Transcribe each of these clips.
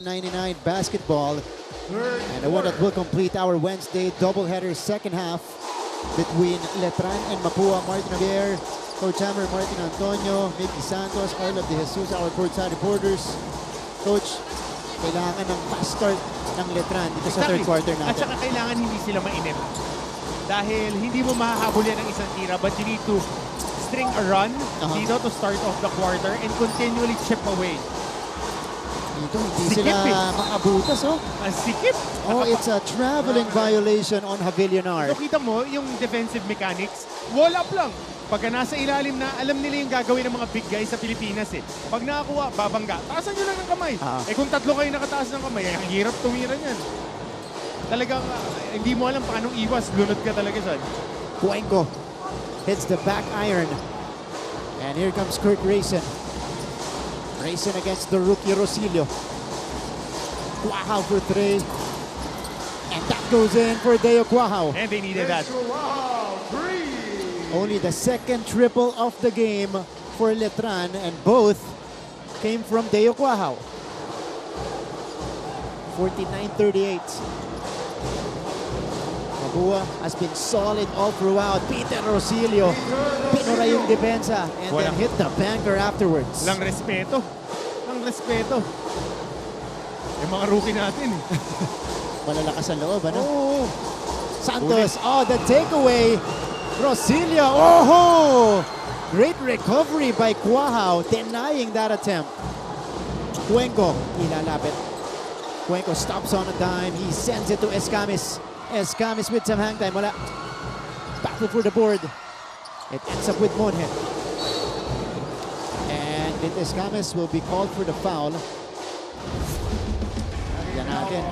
99 basketball, and the one that will complete our Wednesday doubleheader second half between Letran and Mapua. Martin Javier, Coach Hammer, Martin Antonio, Mickey Santos, Carla De Jesus, our courtside reporters. Coach, kailangan ng fast start ng Letran dito sa third quarter natin. At saka kailangan hindi sila mainip. Dahil hindi mo mahahabol yan ng isang tira, but you need to string a run dito to start off the quarter and continually chip away. Dito, hindi sila makabutas, oh. Sikip. Oh, it's a traveling violation on Javillonar. So, kita mo, yung defensive mechanics, wall up lang. Pagka nasa ilalim na, alam nila yung gagawin ng mga big guys sa Pilipinas eh. Pag nakakuha, babangga. Taasan nyo lang ng kamay. Eh kung tatlo kayo nakataas ng kamay, ang hirap tumira niyan. Talagang, hindi mo alam paanong iwas. Lunod ka talaga saan. Cuenco hits the back iron. And here comes Kurt Rayson. Racing against the rookie Rosilio. Cuajao for three. And that goes in for Deo Cuajao. And they needed that. Only the second triple of the game for Letran, and both came from Deo Cuajao. 49-38. Mapua has been solid all throughout. Peter Rosilio, pinura yung depensa, and then hit the banker afterwards. Lang respeto. Lang respeto. Yung mga rookie natin. Malalakas ang loob, ano? Oo. Santos, the takeaway. Rosilio, great recovery by Cuajao, denying that attempt. Cuenco, ilalapit. Cuenco stops on a dime. He sends it to Escamis. Escamis with some hang time. Wala. Battle for the board. It ends up with Monje. And Escamis will be called for the foul. Yan natin.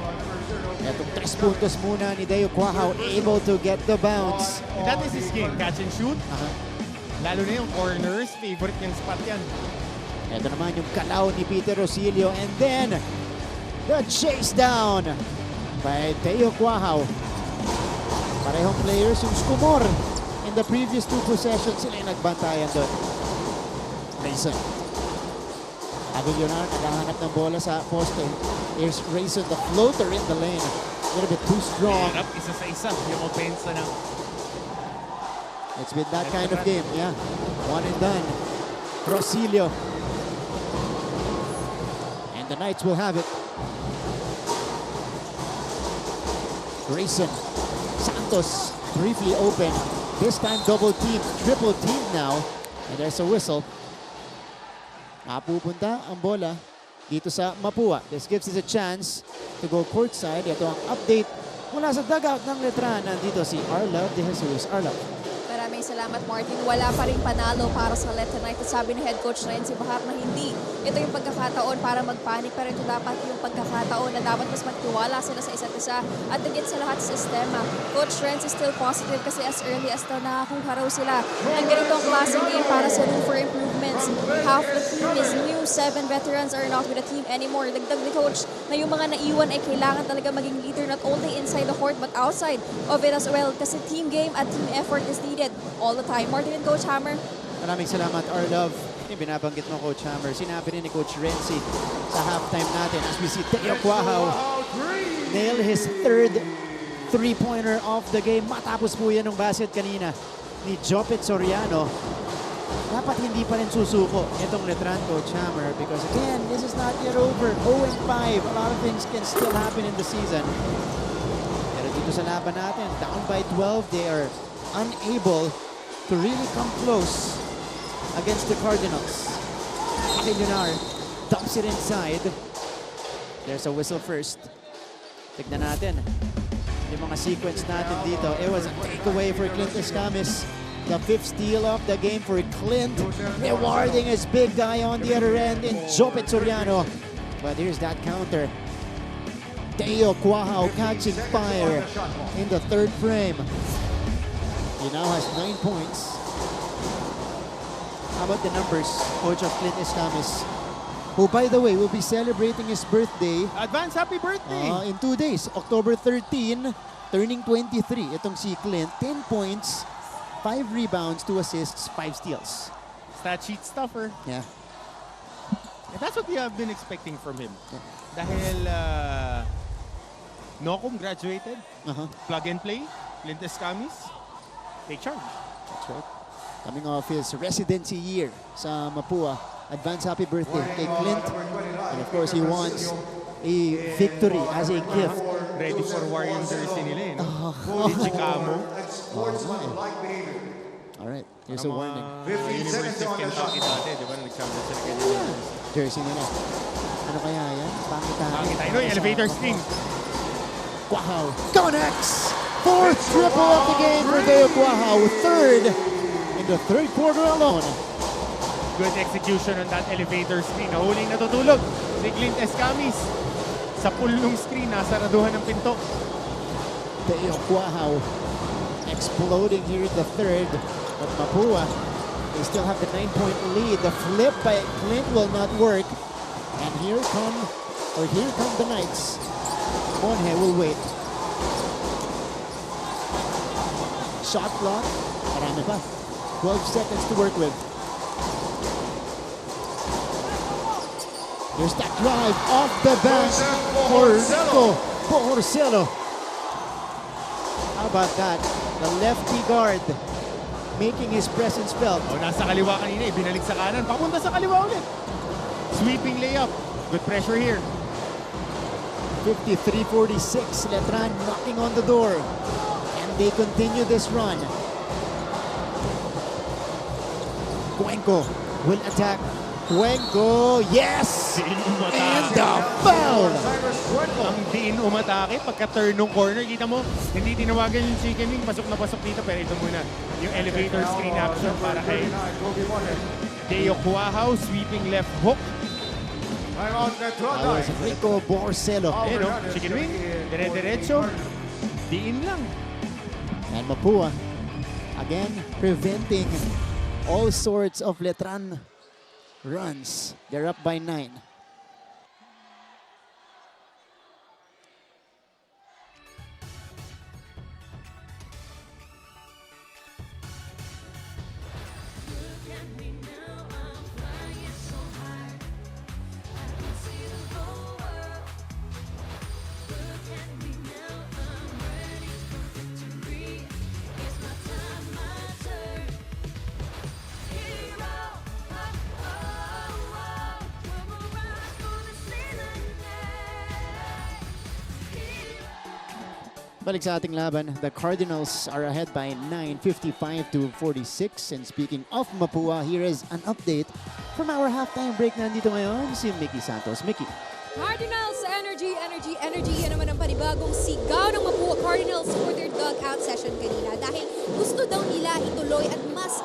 Itong 3 puntos muna ni Deo Cuajao, able to get the bounce. And that is his game, catch and shoot. Lalo na yung corners, favorite niyang spot yan. Ito naman yung kalaw ni Peter Rosilio, and then the chase down by Deo Cuajao. Parehong players yung skumor in the previous 2 possessions. Sila yung nagbantayan doon. Rayson. Javillonar naghahanap ng bola sa poste. Here's Rayson, the floater in the lane. A little bit too strong. Isa sa isa yung offense na. It's been that kind of game, yeah. One and done. Rosilio. And the Knights will have it. Rayson. Santos briefly open. This time double team, triple team now. And there's a whistle. Napupunta ang bola dito sa Mapua. This gives us a chance to go courtside. Ito ang update mula sa dugout ng Letran. Nandito si Arla De Jesus. Arla. Maraming salamat, Martin. Wala pa rin panalo para sa Letran. Sabi ni Head Coach Renzi Bahar na hindi. Ito yung pagkakataon para magpanik, pero ito dapat yung pagkakataon na dapat mas magtiwala sila sa isa't isa at higit sa lahat sa sistema. Coach Renzi is still positive kasi as early as na nakakuha raw sila ng ganitong klaseng game para sa room for improvements. Half the team is new. 7 veterans are not with the team anymore. Dagdag ni Coach na yung mga naiwan ay kailangan talaga maging leader not only inside the court but outside of it as well kasi team game at team effort is needed all the time. Martin and Coach Hammer. Maraming salamat, Arlov. Yung binabanggit mo, Coach Hammer. Sinabi rin ni Coach Renzi sa halftime natin as we see Deo Cuajao nail his third three-pointer of the game. Matapos po yan ng basket kanina ni Jopet Soriano. Dapat hindi pa rin susuko itong Letran, Coach Hammer, because again, this is not yet over. 0-5. A lot of things can still happen in the season. Pero dito sa laban natin, down by 12, they are unable to really come close against the Cardinals. Javillonar dumps it inside. There's a whistle first. Tignan natin yung mga sequence natin dito. It was a takeaway for Clint Escamis. The 5th steal of the game for Clint. Rewarding his big guy on the other end in Jopet Soriano. But here's that counter. Deo Cuajao catching fire in the 3rd frame. He now has 9 points. How about the numbers, coach of Clint Escamis, who, by the way, will be celebrating his birthday. Advance happy birthday! In 2 days, October 13, turning 23. Itong si Clint, 10 points, 5 rebounds, 2 assists, 5 steals. Stat sheet stuffer. Yeah. And that's what we have been expecting from him. Dahil Nocum graduated, plug and play, Clint Escamis, take charge. That's right. Coming off his residency year sa Mapua. Advance happy birthday kay Clint. And of course, he wants a victory as a gift. Ready for Warrior jersey nila eh. Chicamo. Alright, here's a warning. University of Kentucky dati, di ba? Nag-champion sila ganyan. Jersey nila. Ano kaya yan? Pangit Bakit tayo? No, elevator screen. Guahao connects! Fourth triple of the game for Deo Guahao. Third in the third quarter alone. Good execution on that elevator screen. Nahuling natutulog si Clint Escamis. Sa pulong screen, nasaraduhan ng pinto. Deo Guahao exploding here in the third. But Mapua, they still have the 9-point lead. The flip by Clint will not work. And here come the Knights. Monhe will wait. Shot clock. Marami pa. 12 seconds to work with. There's that drive off the bench for Rico Porcelo. How about that? The lefty guard making his presence felt. Oh, nasa kaliwa kanina, binalik sa kanan. Papunta sa kaliwa ulit. Sweeping layup. Good pressure here. 53-46. Letran knocking on the door. And they continue this run. Cuenco will attack. Cuenco, yes! And the foul! Ang diin umatake pagka-turn ng corner. Kita mo, hindi tinawagan yung chicken wing. Pasok na pasok dito. Pero ito muna, yung elevator screen action para kay Deo Guahao. Sweeping left hook. That was Rico Porcelo. Ayan o, chicken wing. Dire-diretso. Diin lang. And Mapua, again, preventing all sorts of Letran runs. They're up by 9. Balik sa ating laban, the Cardinals are ahead by 9, 55-46. And speaking of Mapua, here is an update from our halftime break. Nandito ngayon si Mickey Santos. Mickey. Cardinals, energy, energy, energy. Yan naman ang panibagong sigaw ng Mapua Cardinals for their dugout session kanina. Dahil gusto daw nila ituloy at mas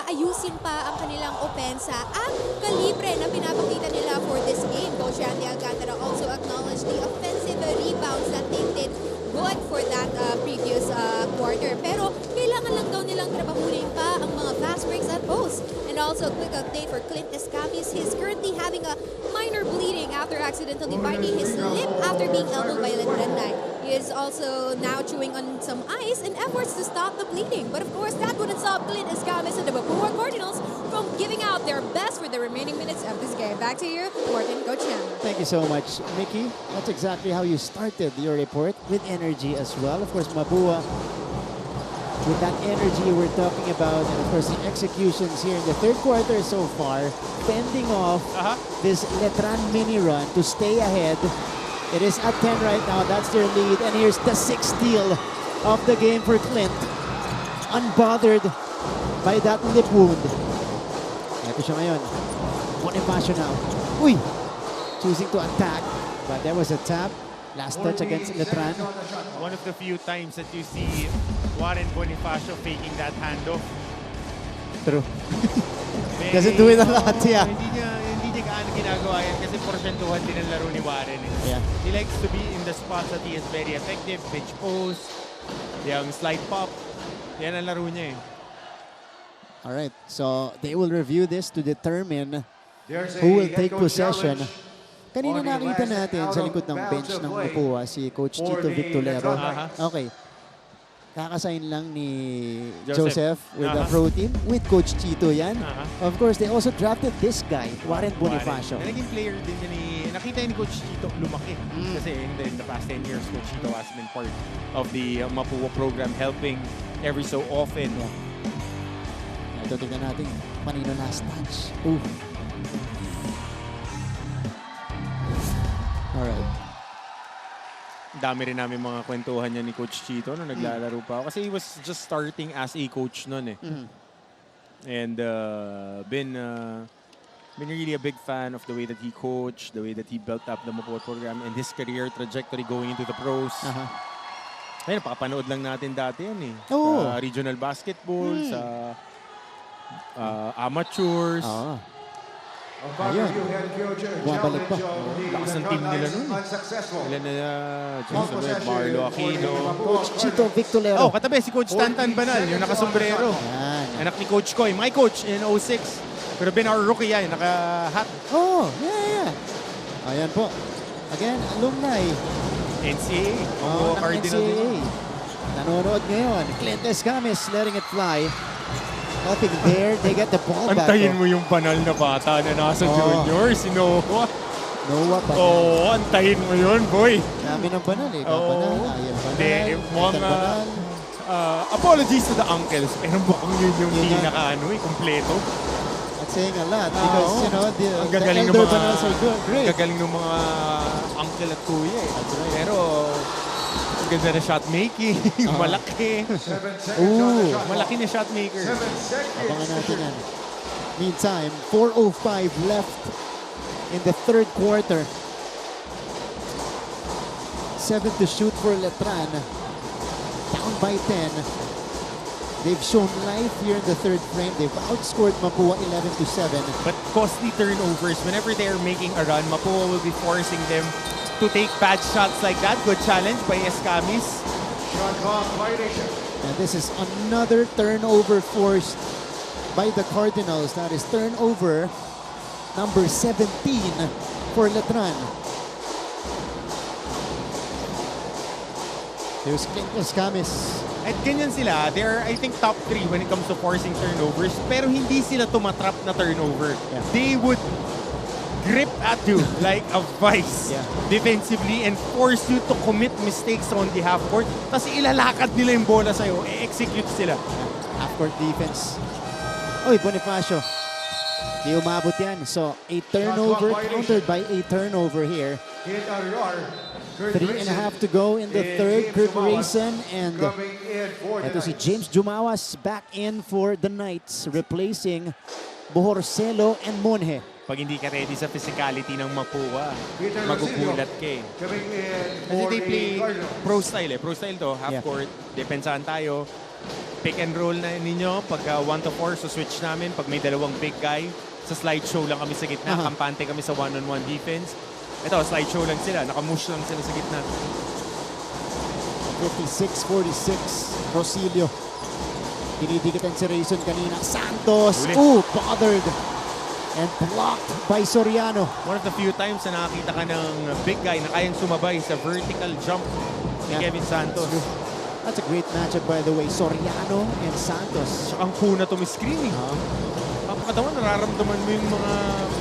ayusin pa ang kanilang opensa at kalibre na pinapakita nila for this game. Coach Andy Alcantara also acknowledged the offensive rebounds that they did good for that previous quarter. Pero kailangan lang daw nilang trabahunin pa ang mga fast breaks at post. And also, quick update for Clint Escamis. He's currently having a minor bleeding after accidentally biting his lip after being elbowed by Letran. He is also now chewing on some ice in efforts to stop the bleeding. But of course, that wouldn't stop Clint Escamis and the Mapua Cardinals from giving out their best for the remaining minutes of this game. Back to you, Morgan, Coach Nam. Thank you so much, Mickey. That's exactly how you started your report, with energy as well. Of course, Mapua, with that energy we're talking about, and of course the executions here in the third quarter so far, fending off this Letran mini run to stay ahead. It is at 10 right now. That's their lead. And here's the sixth steal of the game for Clint. Unbothered by that lip wound. Ito siya ngayon. Bonifacio now. Uy! Choosing to attack. But there was a tap. Last touch against Letran. One of the few times that you see Warren Bonifacio faking that handoff. True. Doesn't do it a lot, yeah. Hindi niya gaano ginagawa yan kasi porsyentuhan din ang laro ni Warren. Yeah. He likes to be in the spots that he is very effective. Pitch post, yung slide pop. Yan ang laro niya eh. Alright, so they will review this to determine who will take possession. Kanina nakita natin sa likod ng bench ng Mapua si Coach Chito Victolero. Okay. Kakasign lang ni Joseph. Joseph with the Aha. pro team with Coach Chito yan. Aha. Of course, they also drafted this guy, Warren Bonifacio. Na naging player din niya nakita ni Coach Chito lumaki. Kasi in the past 10 years, Coach Chito has been part of the Mapua program, helping every so often. Ito, tingnan natin. Manino last touch. Ooh. Alright. Dami rin namin mga kwentuhan niya ni Coach Chito nung naglalaro pa ako. Kasi he was just starting as a coach nun eh. And been really a big fan of the way that he coached, the way that he built up the Mapua program and his career trajectory going into the pros. Ayun, napapanood lang natin dati yan eh. Oo. Sa regional basketball, sa amateurs. Ayun. Bumabalik pa. Lakas ng team nila nun. Ilan na Marlo Aquino. Coach Chito Victolero. Oh, katabi si Coach Tantan Banal, yung nakasombrero. Yan. Anak ni Coach Koy. My coach in 06. Pero been our rookie yan, naka-hat. Oh, yeah. Ayan po. Again, alumni. NCAA. Ng Cardinal din. NCAA. Nanonood ngayon. Clint Escamis letting it fly. Nothing there. They get the ball back. Antayin mo yung banal na bata na nasa junior, si Noah. Noah pa. Oo, antayin mo yun, boy. Dami ng banal eh. Oo. Banal, Ayan banal. Hindi, Ethan mga banal. apologies to the uncles. Pero mukhang yun yung Yun nga. pinaka-ano eh, kompleto. That's saying a lot because, Oo. you know, the Ang gagaling ng elder mga banals are good. Great. gagaling ng mga uncle at kuya eh. That's right. Pero ang ganda na shot making, malaki. Ooh. Malaki na shot maker. Abangan natin yan. Meantime, 4:05 left in the third quarter. 7 to shoot for Letran. Down by 10. They've shown life here in the third frame. They've outscored Mapua 11-7. But costly turnovers, whenever they're making a run, Mapua will be forcing them to take bad shots like that. Good challenge by Escamis. And this is another turnover forced by the Cardinals. That is turnover number 17 for Letran. Here's Clint Escamis. At ganyan sila, they're I think top 3 when it comes to forcing turnovers, pero hindi sila tumatrap na turnover. Yeah. They would grip at you like a vice defensively and force you to commit mistakes on the half court. Tapos ilalakad nila yung bola sa'yo, execute sila. Half-court defense. Oy, Bonifacio. Di umabot yan. So, a turnover countered by a turnover here. 3.5 to go in the third. Kurt Rayson and ito si James Jumawas back in for the Knights, replacing Bohorcelo and Monje. Pag hindi ka ready sa physicality ng Mapua, magugulat ka eh. Kasi they play pro style eh. Pro style to, half court, depensahan tayo. Pick and roll na ninyo. Pag 1-4, so switch namin. Pag may dalawang big guy, sa slideshow lang kami sa gitna. Kampante kami sa one-on-one defense. Ito, slideshow lang sila. Nakamush lang sila sa gitna. 56-46, Rosilio. Dinidikitan si Rayson kanina. Santos, bothered. And blocked by Soriano. One of the few times na nakakita ka ng big guy na kayang sumabay sa vertical jump ni Kevin Santos. That's a great matchup, by the way. Soriano and Santos. Tsaka ang kuna tumiscreen eh. Kapakatawa, nararamdaman mo yung mga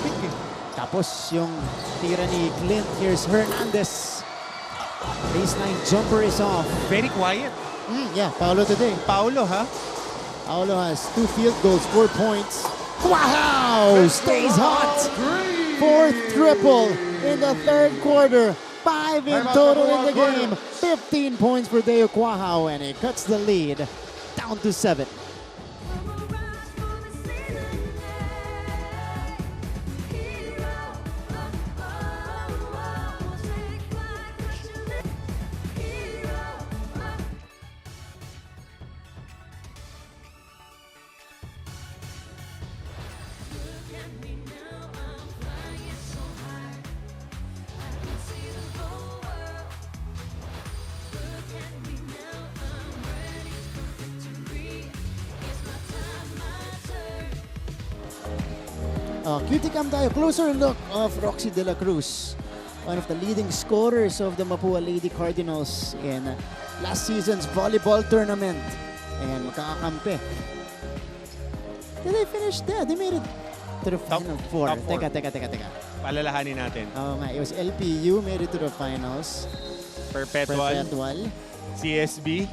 big eh. Tapos yung tira ni Clint. Here's Hernandez. Baseline jumper is off. Very quiet. Yeah, Paolo today. Paolo, ha? Paolo has 2 field goals, 4 points. Wow! Stays hot! 4th triple in the third quarter. 5 in total in the game. 15 points for Deo Quahao, and he cuts the lead down to 7. QT Cam tayo. Closer look of Roxy De La Cruz, one of the leading scorers of the Mapua Lady Cardinals in last season's volleyball tournament. Ayan, magkakakampi. Did they finish there? They made it to the final four. top four. Teka. Palalahanin natin. Oh nga, it was LPU made it to the finals. Perpetual, Perpetual. CSB.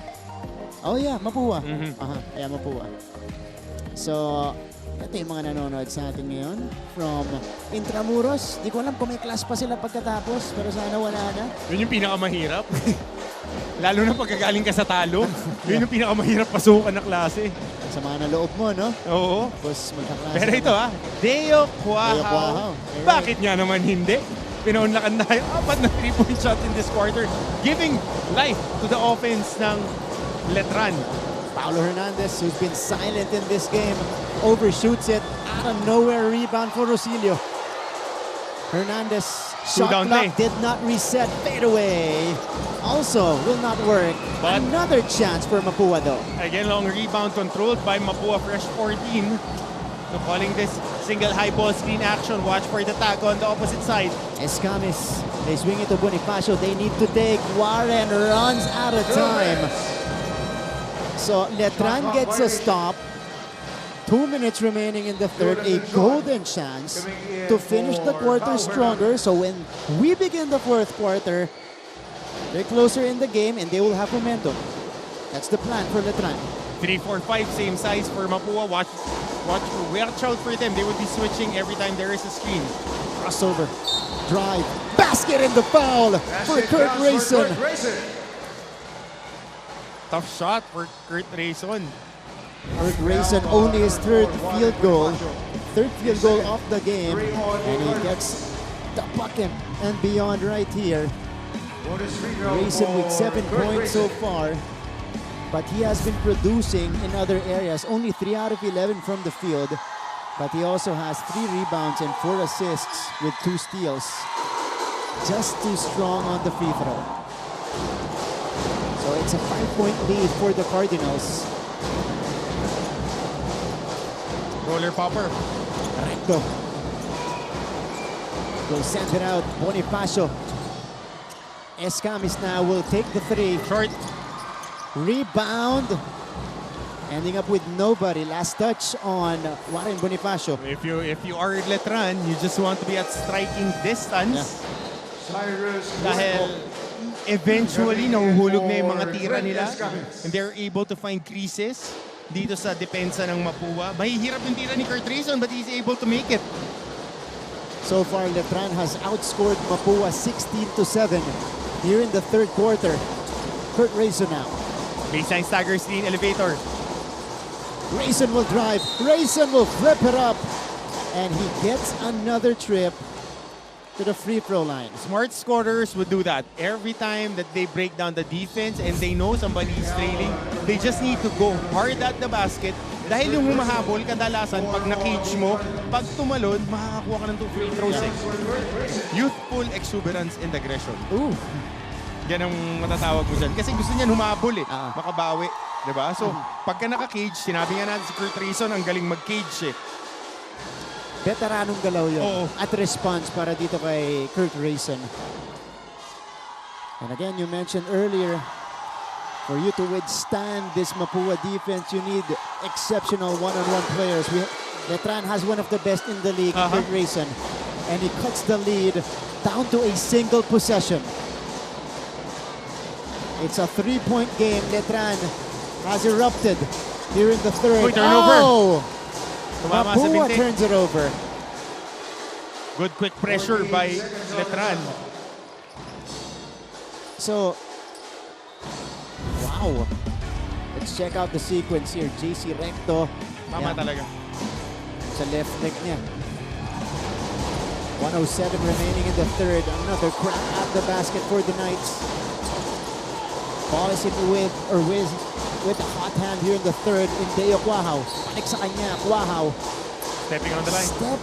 Oh yeah, Mapua. Mhm. Yeah, Mapua. So, ito yung mga nanonood sa atin ngayon from Intramuros. Di ko alam kung may class pa sila pagkatapos, pero sana wala na. Yun yung pinakamahirap. Lalo na pagkagaling ka sa talo. Yun yung pinakamahirap pasukan na klase. Sama na loob mo, no? Oo. Tapos magkaklase. Pero ito Deo Deo Cuajao. Cuajao. Bakit nga naman hindi? Pinaunlakan na yung 4 na 3-point shot in this quarter. Giving life to the offense ng Letran. Paulo Hernandez, who's been silent in this game, overshoots it. Out of nowhere, rebound for Rosilio. Hernandez, shot down clock play. did not reset. Fade away. Also, will not work. But- Another chance for Mapua, though. Again, long rebound controlled by Mapua, fresh 14. So calling this single high ball screen action. Watch for the tag on the opposite side. Escamis, they swing it to Bonifacio. They need to take. Warren runs out of time. So Letran gets a stop. 2 minutes remaining in the third. A golden chance to finish the quarter stronger. So when we begin the fourth quarter, they're closer in the game and they will have momentum. That's the plan for Letran. 3, 4, 5, same size for Mapua. Watch out for them. They would be switching every time there is a screen. Crossover, drive, basket and the foul for Kurt Rayson. Tough shot for Kurt Rayson. Kurt Rayson only his third field goal of the game, and he gets the bucket and beyond right here. Rayson with 7 points so far, but he has been producing in other areas. Only 3 out of 11 from the field, but he also has 3 rebounds and 4 assists with 2 steals. Just too strong on the free throw. So it's a 5-point lead for the Cardinals. Roller popper. Recto. Will send it out. Bonifacio. Escamis now will take the 3. Short. Rebound. Ending up with nobody. Last touch on Warren Bonifacio. If you are Letran, you just want to be at striking distance. Dahil eventually nahuhulog na yung mga tira nila and they're able to find creases dito sa depensa ng Mapua. Mahihirap yung tira ni Kurt Rayson but he's able to make it. So far, Letran has outscored Mapua 16-7 here in the third quarter. Kurt Rayson now. Baseline stagger screen elevator. Rayson will drive. Rayson will flip it up. And he gets another trip to the free throw line. Smart scorers would do that. Every time that they break down the defense and they know somebody is trailing, they just need to go hard at the basket. Dahil yung humahabol, kadalasan, pag na-cage mo, pag tumalon, makakakuha ka ng 2 free throws eh. Youthful exuberance and aggression. Ooh. Yan ang matatawag mo dyan. Kasi gusto niyan humabol eh. Ah. Makabawi. Diba? So, pagka naka-cage, sinabi nga natin si Kurt Rayson, ang galing mag-cage eh. Veteranong galaw yun. Oo. At response para dito kay Kurt Rayson. And again, you mentioned earlier, for you to withstand this Mapua defense, you need exceptional one-on-one players. Letran has one of the best in the league, Kurt Rayson. And he cuts the lead down to a single possession. It's a 3-point game. Letran has erupted here in the third. Uy, turnover. Oh! Tumama sa Mapua binti. turns it over. Good quick pressure by Letran. So, wow. Let's check out the sequence here. JC Recto. Tama talaga. Sa left leg niya. 107 remaining in the third. Another crack at the basket for the Knights. Ball is hit with a hot hand here in the third in Deo Cuajao. Panik sa kanya, Cuajao. Stepping on the line. Step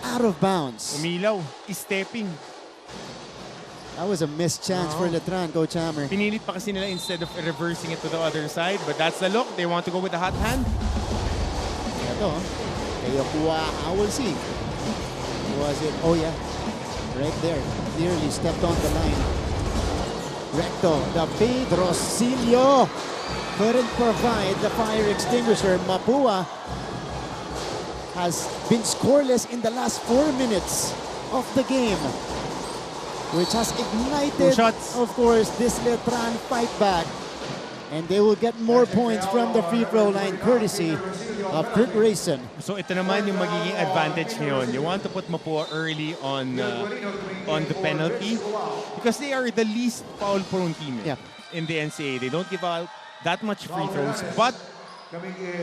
out of bounds. Umilaw. Stepping. That was a missed chance for Letran, Coach Hammer. Pinilit pa kasi nila instead of reversing it to the other side. But that's the look. They want to go with the hot hand. Ito, Deo Cuajao, we'll see. Was it? Oh yeah, right there. Clearly stepped on the line. Recto, David Rosilio couldn't provide the fire extinguisher. Mapua has been scoreless in the last 4 minutes of the game, which has ignited, of course, this Letran fight back. And they will get more points from the free throw line courtesy of Kurt Rayson. So ito naman yung magiging advantage ngayon. You want to put Mapua early on the penalty because they are the least foul-prone team in the NCAA. They don't give out that much free throws, but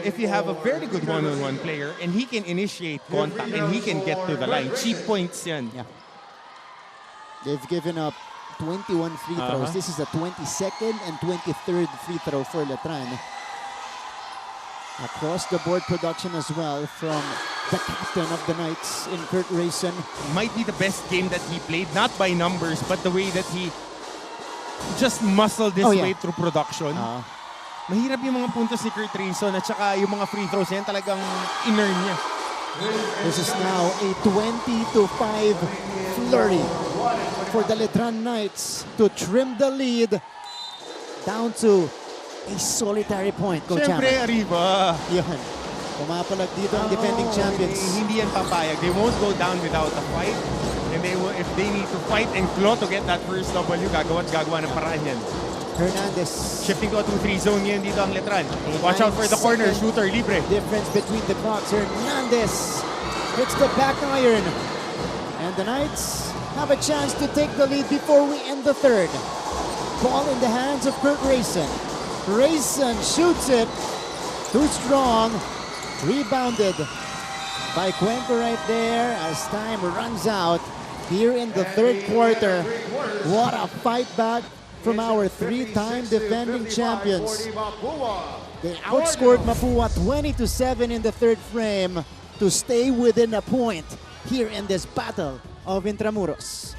if you have a very good one-on-one player and he can initiate contact and he can get to the line, cheap points yan. Yeah. They've given up 21 free throws. This is the 22nd and 23rd free throw for Letran. Across the board production as well from the captain of the Knights in Kurt Rayson. Might be the best game that he played, not by numbers, but the way that he just muscled his way through production. Mahirap yung mga puntos ni Kurt Rayson at saka yung mga free throws yan talagang in-earn niya. This is now a 20-5 flurry for the Letran Knights to trim the lead down to a solitary point. Coach Siyempre, Hammer. Arriba. Yan. Pumapalag dito ang defending champions. Hindi yan papayag. They won't go down without a fight. And if they need to fight and claw to get that first W, gagawa ng paraan yan. Hernandez. Shifting to a 2-3 zone ngayon dito ang Letran. Watch out for the corner. Shooter, libre. Difference between the clocks. Hernandez hits the back iron. And the Knights have a chance to take the lead before we end the third. Ball in the hands of Kurt Rayson. Rayson shoots it. Too strong. Rebounded by Cuenco right there as time runs out here in the third quarter. What a fight back from our three-time defending champions. They outscored Mapua 20-7 in the third frame to stay within a point here in this battle of Intramuros.